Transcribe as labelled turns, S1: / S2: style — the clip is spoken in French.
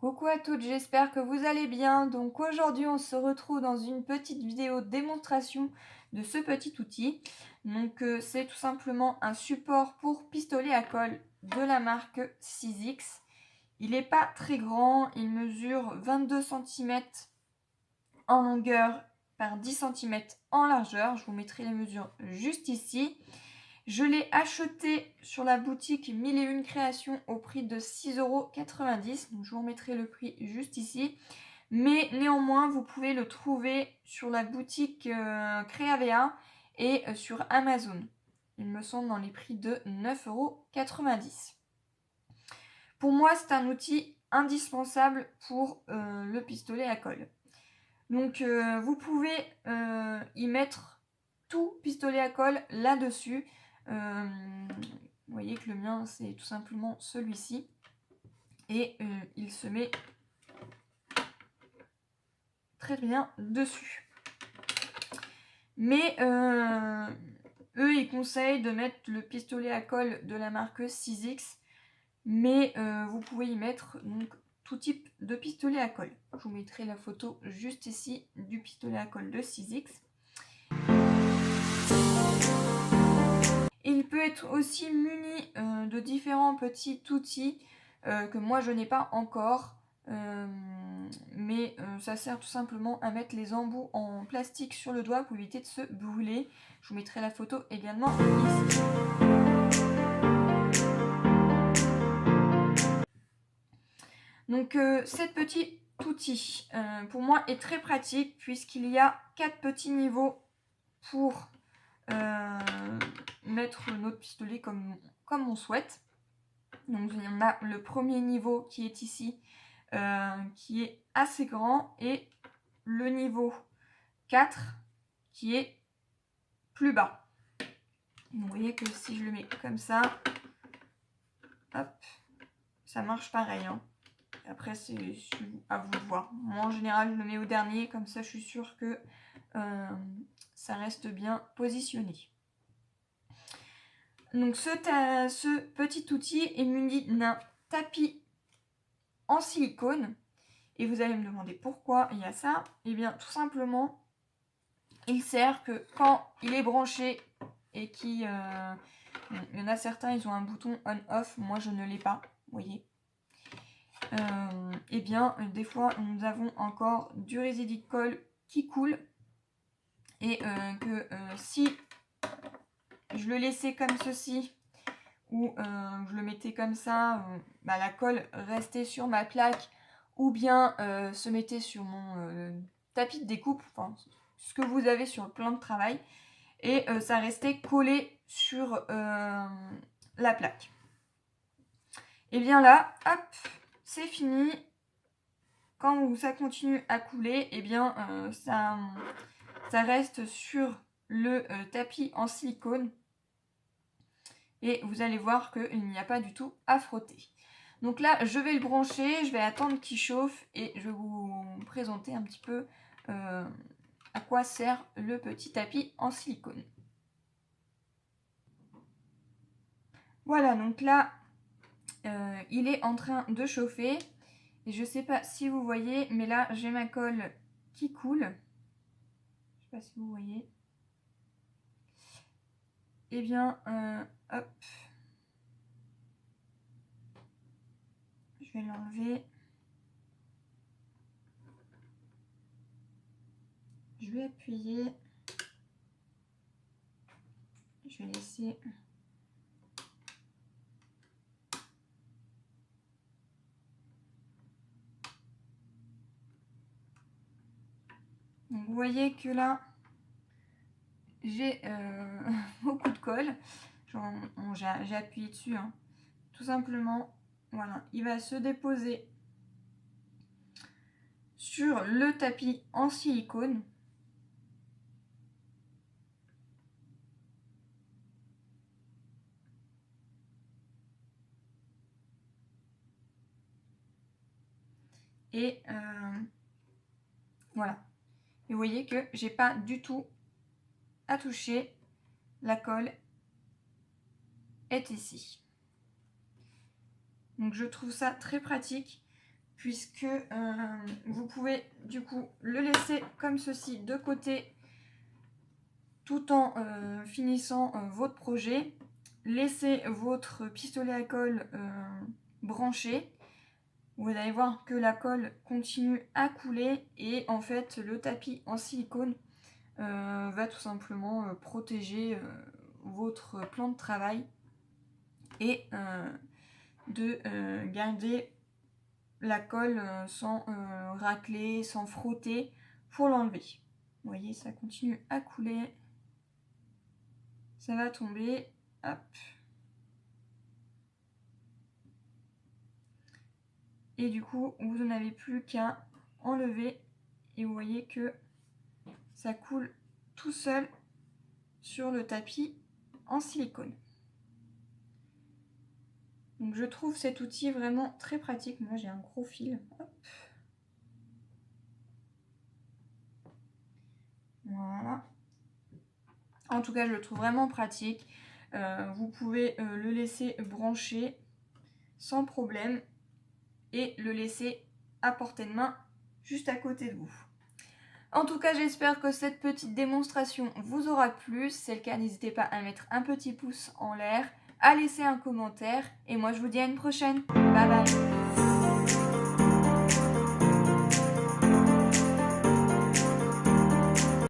S1: Coucou à toutes, j'espère que vous allez bien. Donc aujourd'hui, on se retrouve dans une petite vidéo démonstration de ce petit outil. Donc c'est tout simplement un support pour pistolet à colle de la marque 6X. Il n'est pas très grand, il mesure 22 cm en longueur par 10 cm en largeur. Je vous mettrai les mesures juste ici. Je l'ai acheté sur la boutique 1001 créations au prix de 6,90 €. Donc je vous remettrai le prix juste ici. Mais néanmoins, vous pouvez le trouver sur la boutique Creavea et sur Amazon. Il me semble dans les prix de 9,90 €. Pour moi, c'est un outil indispensable pour le pistolet à colle. Donc vous pouvez y mettre tout pistolet à colle là-dessus. Vous voyez que le mien c'est tout simplement celui-ci et il se met très bien dessus. Mais eux ils conseillent de mettre le pistolet à colle de la marque 6X, mais vous pouvez y mettre donc tout type de pistolet à colle. Je vous mettrai la photo juste ici du pistolet à colle de 6X. Il peut être aussi muni de différents petits outils que moi je n'ai pas encore, mais ça sert tout simplement à mettre les embouts en plastique sur le doigt pour éviter de se brûler. Je vous mettrai la photo également ici. Donc cet petit outil pour moi est très pratique puisqu'il y a 4 petits niveaux pour mettre notre pistolet comme on souhaite. Donc il y en a le premier niveau qui est ici, qui est assez grand, et le niveau 4 qui est plus bas. Donc, vous voyez que si je le mets comme ça, hop, ça marche pareil, hein. Après c'est à vous de voir. Moi en général je le mets au dernier, comme ça je suis sûre que ça reste bien positionné. Donc ce petit outil est muni d'un tapis en silicone. Et vous allez me demander pourquoi il y a ça. Et bien tout simplement, il sert que quand il est branché et il y en a certains, ils ont un bouton on-off, moi je ne l'ai pas, vous voyez. Et bien des fois nous avons encore du résidu de colle qui coule. Et que si je le laissais comme ceci, ou je le mettais comme ça, la colle restait sur ma plaque, ou bien se mettait sur mon tapis de découpe, enfin ce que vous avez sur le plan de travail, et ça restait collé sur la plaque. Et bien là, hop, c'est fini. Quand ça continue à couler, et bien ça reste sur le tapis en silicone. Et vous allez voir qu'il n'y a pas du tout à frotter. Donc là, je vais le brancher, je vais attendre qu'il chauffe et je vais vous présenter un petit peu à quoi sert le petit tapis en silicone. Voilà, donc là, il est en train de chauffer. Et je ne sais pas si vous voyez, mais là, j'ai ma colle qui coule. Je ne sais pas si vous voyez. Eh bien, hop. Je vais l'enlever. Je vais appuyer. Je vais laisser. Donc, vous voyez que là, j'ai beaucoup de colle. J'ai appuyé dessus, hein. Tout simplement. Voilà, il va se déposer sur le tapis en silicone. Et voilà. Et vous voyez que j'ai pas du tout à toucher. La colle est ici. Donc je trouve ça très pratique puisque vous pouvez du coup le laisser comme ceci de côté tout en finissant votre projet. Laissez votre pistolet à colle branché. Vous allez voir que la colle continue à couler et en fait le tapis en silicone va tout simplement protéger votre plan de travail et de garder la colle sans racler, sans frotter pour l'enlever. Vous voyez, ça continue à couler. Ça va tomber. Hop. Et du coup, vous n'avez plus qu'à enlever. Et vous voyez que ça coule tout seul sur le tapis en silicone. Donc je trouve cet outil vraiment très pratique. Moi j'ai un gros fil. Hop. Voilà. En tout cas je le trouve vraiment pratique. Vous pouvez le laisser brancher sans problème et le laisser à portée de main juste à côté de vous. En tout cas, j'espère que cette petite démonstration vous aura plu. Si c'est le cas, n'hésitez pas à mettre un petit pouce en l'air, à laisser un commentaire. Et moi, je vous dis à une prochaine. Bye bye.